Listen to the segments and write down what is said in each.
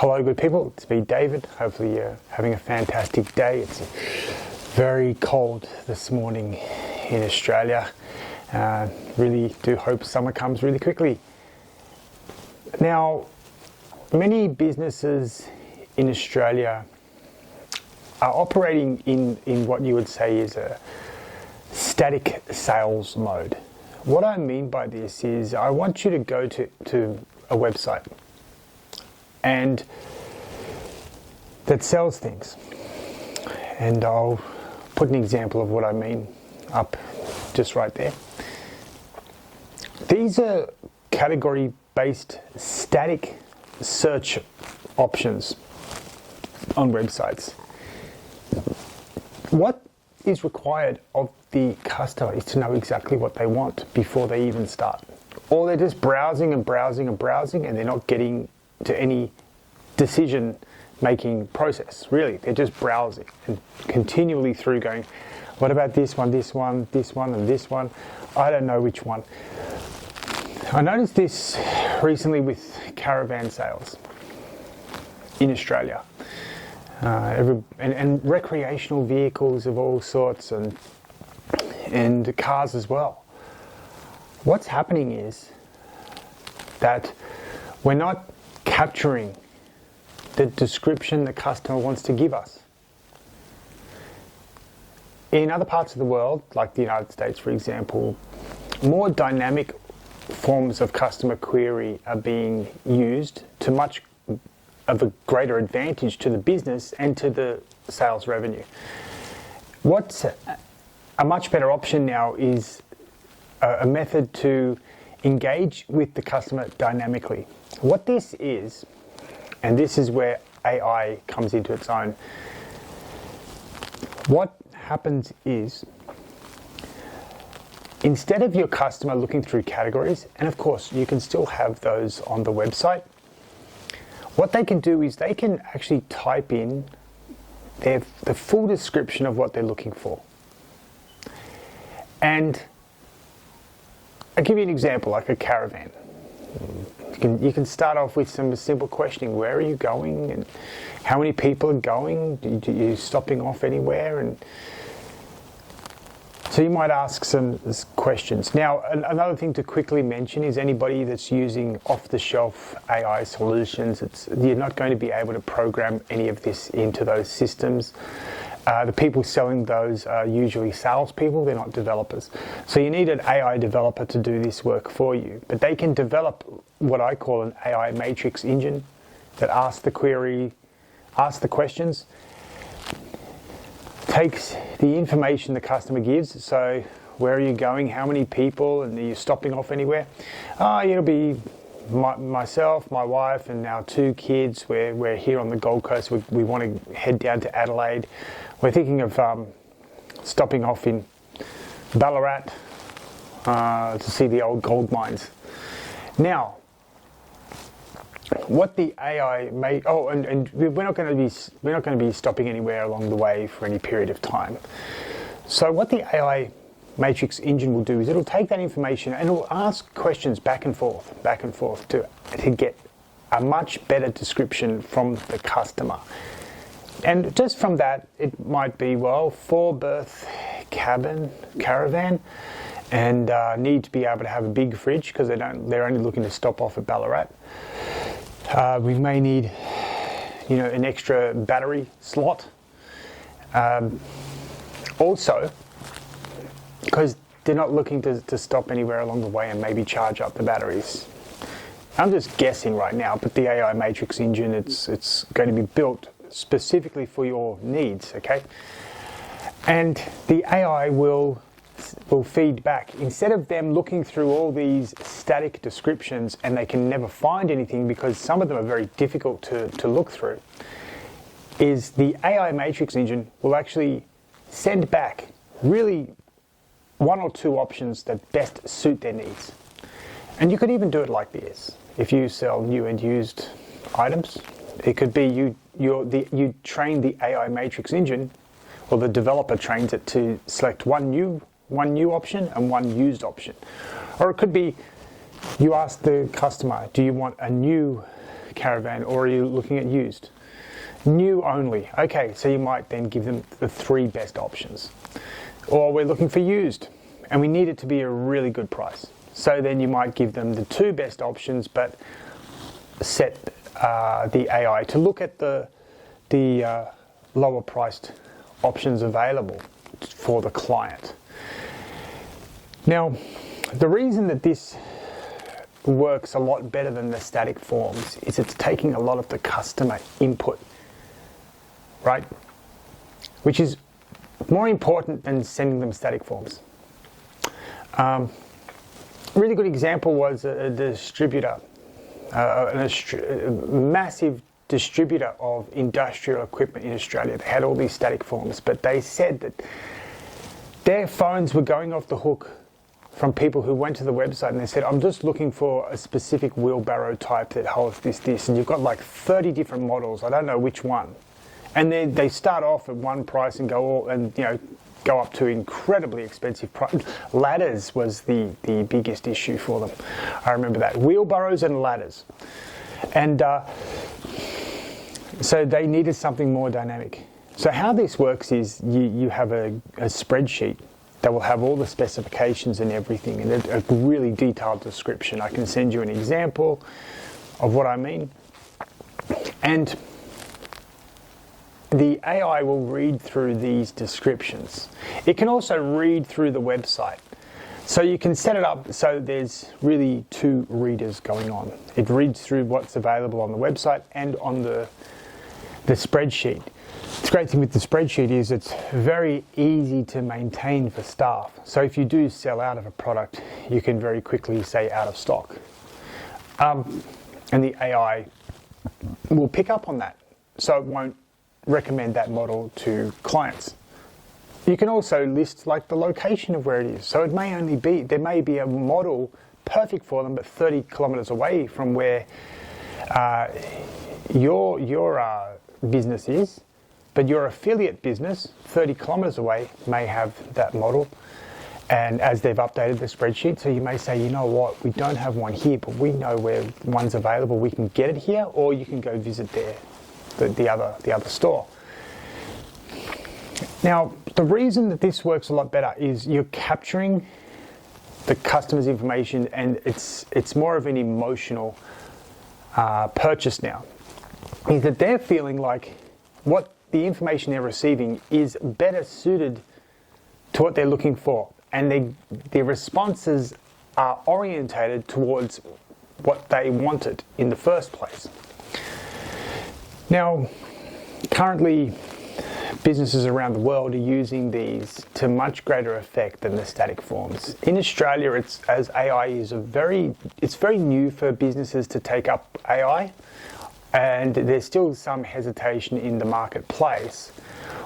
Hello good people, it's me David. Hopefully you're having a fantastic day. It's very cold this morning in Australia. Really do hope summer comes really quickly. Now, many businesses in Australia are operating in what you would say is a static sales mode. What I mean by this is I want you to go to a website and that sells things, and I'll put an example of what I mean up just right there. These are category based static search options on websites. What is required of the customer is to know exactly what they want before they even start, or they're just browsing and browsing and browsing and they're not getting to any decision making process. Really, they're just browsing and continually through going, what about this one, this one, this one, and this one? I don't know which one. I noticed this recently with caravan sales in Australia, and recreational vehicles of all sorts, and cars as well. What's happening is that we're not capturing the description the customer wants to give us. In other parts of the world, like the United States, for example, more dynamic forms of customer query are being used to much of a greater advantage to the business and to the sales revenue. What's a much better option now is a method to engage with the customer dynamically. What this is, and this is where AI comes into its own, what happens is, instead of your customer looking through categories, and of course you can still have those on the website, what they can do is they can actually type in the full description of what they're looking for. And I'll give you an example, like a caravan. You can start off with some simple questioning. Where are you going, and how many people are going? Are you stopping off anywhere? And so you might ask some questions. Now, another thing to quickly mention is anybody that's using off-the-shelf AI solutions, you're not going to be able to program any of this into those systems. The people selling those are usually salespeople, they're not developers. So you need an AI developer to do this work for you. But they can develop what I call an AI matrix engine that asks the query, asks the questions, takes the information the customer gives. So where are you going, how many people, and are you stopping off anywhere? It'll be myself, my wife, and our 2 kids. We're here on the Gold Coast. We want to head down to Adelaide. We're thinking of stopping off in Ballarat to see the old gold mines. Now, what the AI may and we're not going to be stopping anywhere along the way for any period of time. So what the AI matrix engine will do is it'll take that information and it'll ask questions back and forth to get a much better description from the customer. And just from that, it might be, 4-berth caravan, and need to be able to have a big fridge because they're only looking to stop off at Ballarat. We may need, an extra battery slot. Also, because they're not looking to stop anywhere along the way and maybe charge up the batteries. I'm just guessing right now, but the AI matrix engine, it's going to be built specifically for your needs, okay? And the AI will feed back. Instead of them looking through all these static descriptions and they can never find anything because some of them are very difficult to look through, is the AI matrix engine will actually send back really 1 or 2 options that best suit their needs. And you could even do it like this. If you sell new and used items, it could be you train the AI matrix engine, or the developer trains it to select one new option and one used option. Or it could be you ask the customer, do you want a new caravan, or are you looking at used? New only. Okay, so you might then give them the 3 best options. Or we're looking for used, and we need it to be a really good price. So then you might give them the 2 best options, but set the AI to look at the lower priced options available for the client. Now, the reason that this works a lot better than the static forms is it's taking a lot of the customer input, right? Which is more important than sending them static forms. A really good example was a distributor, a massive distributor of industrial equipment in Australia. They had all these static forms, but they said that their phones were going off the hook from people who went to the website and they said, I'm just looking for a specific wheelbarrow type that holds this, and you've got like 30 different models. I don't know which one. And then they start off at one price and go up to incredibly expensive price. Ladders was the biggest issue for them. I remember that. Wheelbarrows and ladders. And so they needed something more dynamic. So how this works is you have a spreadsheet that will have all the specifications and everything, and a really detailed description. I can send you an example of what I mean. And the AI will read through these descriptions. It can also read through the website. So you can set it up so there's really 2 readers going on. It reads through what's available on the website and on the spreadsheet. The great thing with the spreadsheet is it's very easy to maintain for staff. So if you do sell out of a product, you can very quickly say out of stock. And the AI will pick up on that. So it won't recommend that model to clients. You can also list like the location of where it is. So it may only be, there may be a model perfect for them, but 30 kilometers away from where your business is, but your affiliate business 30 kilometers away may have that model. And as they've updated the spreadsheet, so you may say, you know what, we don't have one here, but we know where one's available. We can get it here, or you can go visit the other store. Now, the reason that this works a lot better is you're capturing the customer's information, and it's more of an emotional purchase now. Is that they're feeling like what the information they're receiving is better suited to what they're looking for, and their responses are orientated towards what they wanted in the first place. Now, currently, businesses around the world are using these to much greater effect than the static forms. In Australia, as AI is it's very new for businesses to take up AI, and there's still some hesitation in the marketplace.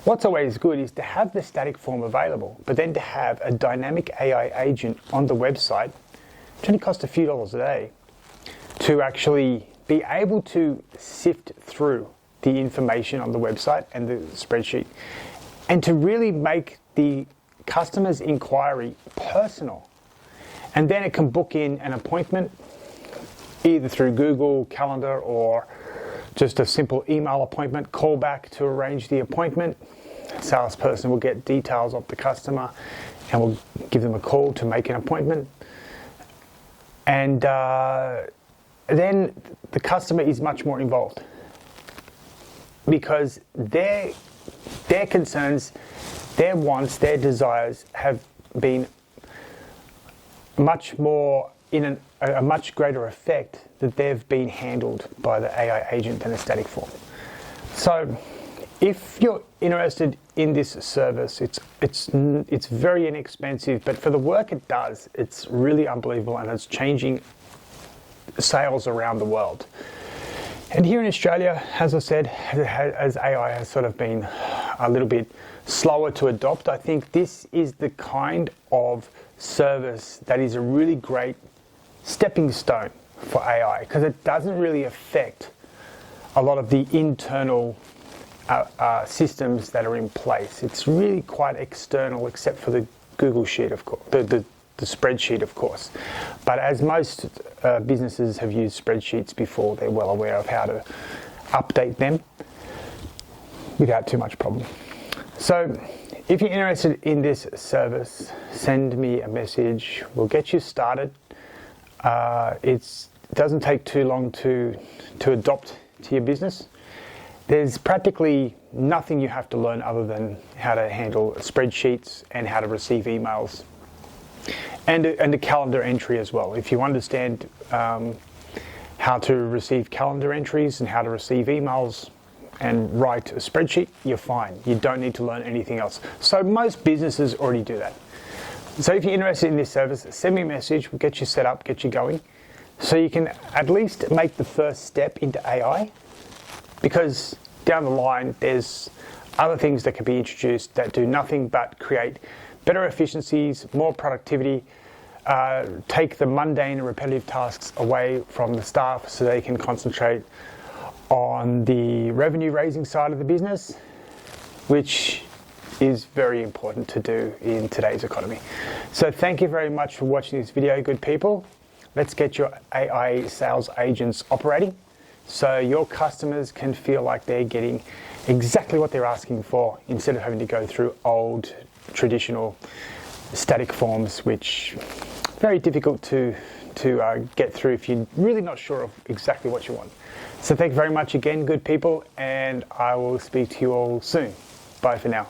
What's always good is to have the static form available, but then to have a dynamic AI agent on the website, which only costs a few dollars a day, to actually be able to sift through the information on the website and the spreadsheet, and to really make the customer's inquiry personal. And then it can book in an appointment either through Google Calendar or just a simple email appointment, call back to arrange the appointment. The salesperson will get details of the customer and will give them a call to make an appointment. And then the customer is much more involved, because their concerns, their wants, their desires have been much more in a much greater effect that they've been handled by the AI agent than a static form. So if you're interested in this service, it's very inexpensive, but for the work it does, it's really unbelievable, and it's changing sales around the world. And here in Australia, as I said, as AI has sort of been a little bit slower to adopt, I think this is the kind of service that is a really great stepping stone for AI, because it doesn't really affect a lot of the internal systems that are in place. It's really quite external, except for the Google Sheet, of course, the the spreadsheet, of course. But as most businesses have used spreadsheets before, they're well aware of how to update them without too much problem. So if you're interested in this service, send me a message. We'll get you started. It doesn't take too long to adopt to your business. There's practically nothing you have to learn other than how to handle spreadsheets and how to receive emails, and a calendar entry as well. If you understand how to receive calendar entries and how to receive emails and write a spreadsheet, you're fine. You don't need to learn anything else. So most businesses already do that. So if you're interested in this service, send me a message. We'll get you set up, get you going, so you can at least make the first step into AI, because down the line there's other things that can be introduced that do nothing but create better efficiencies, more productivity, take the mundane and repetitive tasks away from the staff so they can concentrate on the revenue raising side of the business, which is very important to do in today's economy. So thank you very much for watching this video, good people. Let's get your AI sales agents operating so your customers can feel like they're getting exactly what they're asking for, instead of having to go through old traditional static forms, which are very difficult to get through if you're really not sure of exactly what you want. So thank you very much again, good people, and I will speak to you all soon. Bye for now.